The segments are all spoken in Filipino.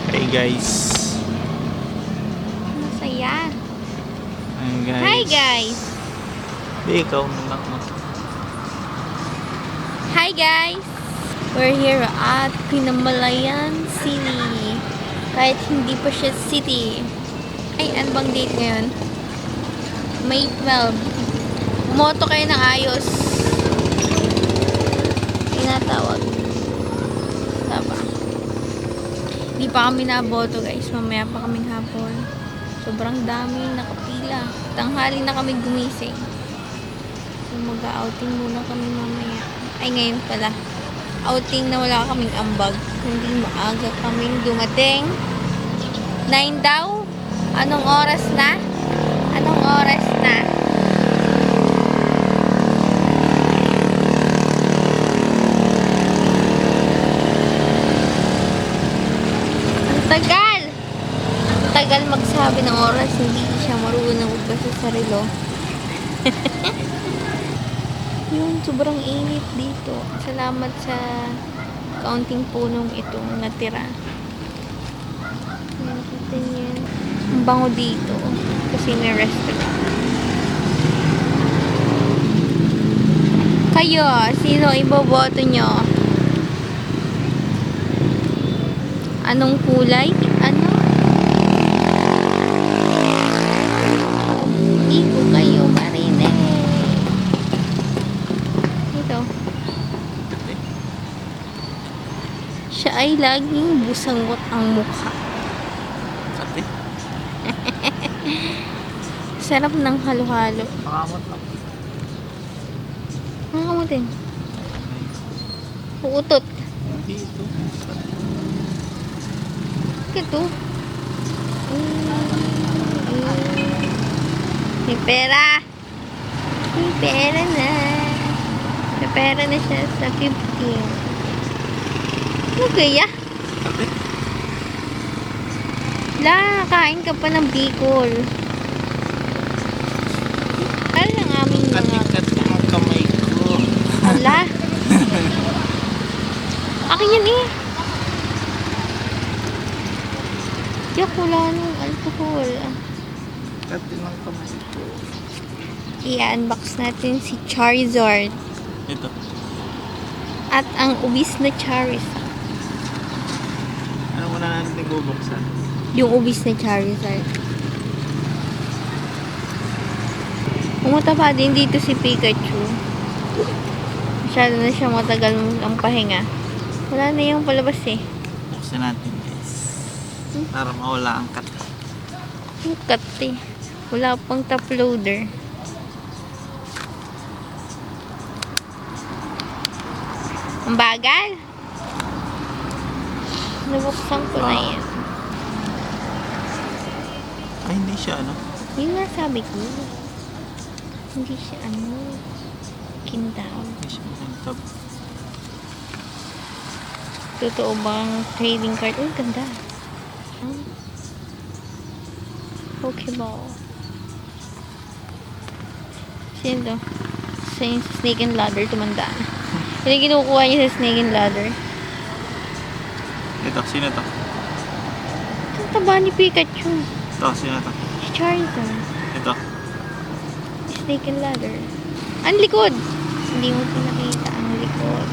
Hey guys. Masaya. Hi guys. Hi guys. Di, ikaw na lang. Hi guys. We're here at Pinamalayan City. Kahit hindi pa siya city. Ay, ano bang date ngayon? May 12. Moto kayo ng ayos. Tinatawag. Tama. Hindi pa kami naboto guys. Mamaya pa kaming hapon. Sobrang dami nakapila. Tanghali na kami gumising. So mag-outing muna kami mamaya. Ay ngayon pala. Outing na wala kaming ambag. Hindi maaga kaming dumating. 9 daw? Anong oras na? Anong oras na? Tagal! Ang tagal magsabi ng oras, hindi siya marunong magbasa sa relo. Yun, sobrang init dito. Salamat sa kaunting punong itong natira. Nakita niyo. Ang bango dito. Kasi may restaurant. Kayo, sino iboboto nyo? Anong kulay? Ano? Ibo kayo, Marine. Ito. Siya ay laging busangot ang mukha. Ate? Sarap ng halo-halo. Pakamot lang. Nakakamutin. Uutot. Dito. Ito. May pera. May pera na. May pera na siya sa 15. Ano kaya? Ate? La, kain ka pa ng Bicol. Ano ang aming mga... Katikat ng kamay ko. Ala. Akin yan eh. Yak, wala nung alcohol. Kati ng kamay ko. I-unbox natin si Charizard. Ito. At ang ubis na Charizard. Ano muna natin bubuksan? Yung ubis na Charizard. Pumunta pa din dito si Pikachu. Masyado na siya matagal ang pahinga. Wala na yung palabas eh. Buksan natin guys. Para mawala ang kat. Ang cut eh. Wala pang top loader. Ang bagal. Nabuksan ko na yan. Ay, hindi siya ano. Yun nga sabi ko. Hindi siya kindaw. Hindi siya makintab. Totoo bang trading card? Uy, ganda. Pokeball. Sino to? Sa yung snake and ladder, tumanda na. Yun yung kinukuha niya sa snake and ladder. Ito, sino to? Ang taba ni Pikachu. Ito, sino to? Si Charizard. Ito. Snake and ladder. Ang likod! Hindi mo pinakita ang likod.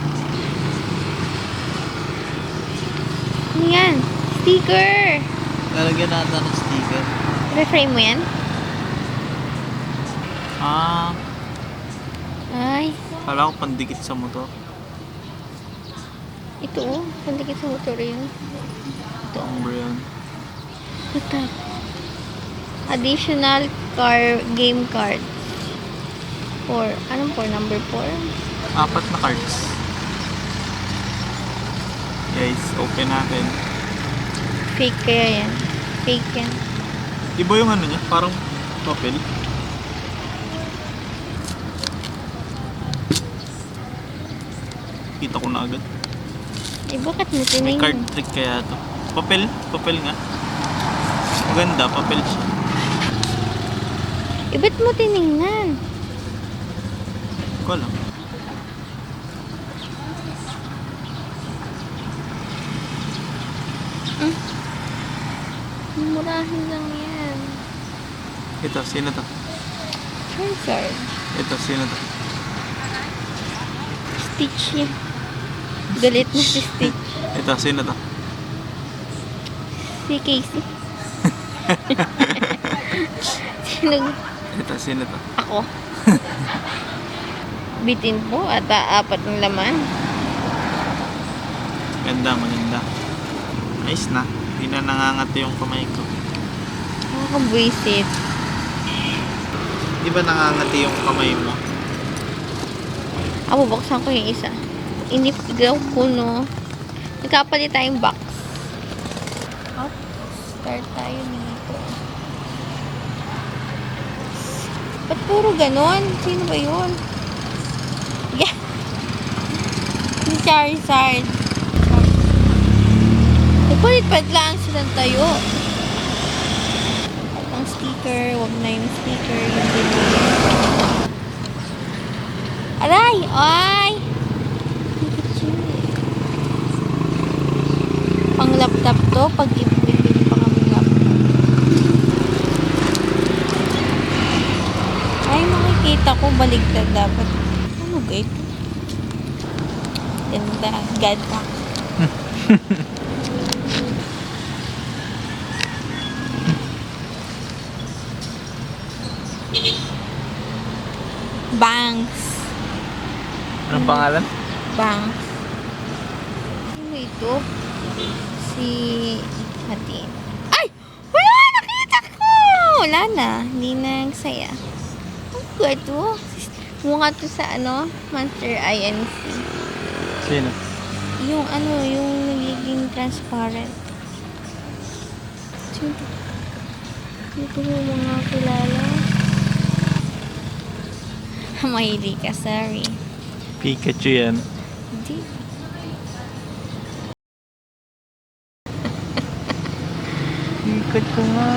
Ano yan? Sticker! Lalagyan natin ng sticker. Reframe mo yan? Ah, Ay, kala ko pandikit sa motor. ito oh. Pandikit sa motor yun. Ito ang brand. Ito. Additional game card. 4. Anong 4? Number 4? 4 na cards. Guys, open natin. Fake kaya yan. Fake yan. Iba yung ano niya, parang papel. Kita ko na agad. Eh, bakit mo May tinignan? card trick kaya to. Papel, papel nga. Maganda, papel siya. Eh, ba't mo tinignan? Ko alam. Murahin lang yan. Ito, sino to? Charizard. Ito, sino to? Stitch yan. Galit na si Stitch. Ito, sino to? Si Casey. Sino? Sino to? Ako. Bitin po at apat ng laman. Ganda, maganda. Ayos na. Hindi na nangangati yung kamay ko. Nakakabwisit. Di ba nangangati yung kamay mo? Bubuksan ko yung isa. Inipigaw ko, no. Nagkapalit tayong box. Up. Start tayo nito. Ba't puro ganon? Sino ba yun? Yeah. Yung Charizard. Nagpalit-palit lang silang tayo. At ang sticker, wag na yung sticker. Yung bibili. Aray! Ay! Pang laptop to, pag ibibili pa kami laptop. Ay, makikita ko, baligtad dapat. Ano ba ito? Ganda, ganda. Bangs. Anong pangalan? Bangs. Ano ito? Si Hatin. Ay! Wala! Nakita ko! Wala na. Hindi na nagsaya. Ano ba ito? Mukha to sa ano? Monster INC. Sino? Yung ano, yung nagiging transparent. Sino? Ito yung mga kilala. Mahilig ka, sorry. Pikachu yan. Hindi. Pikachu nga.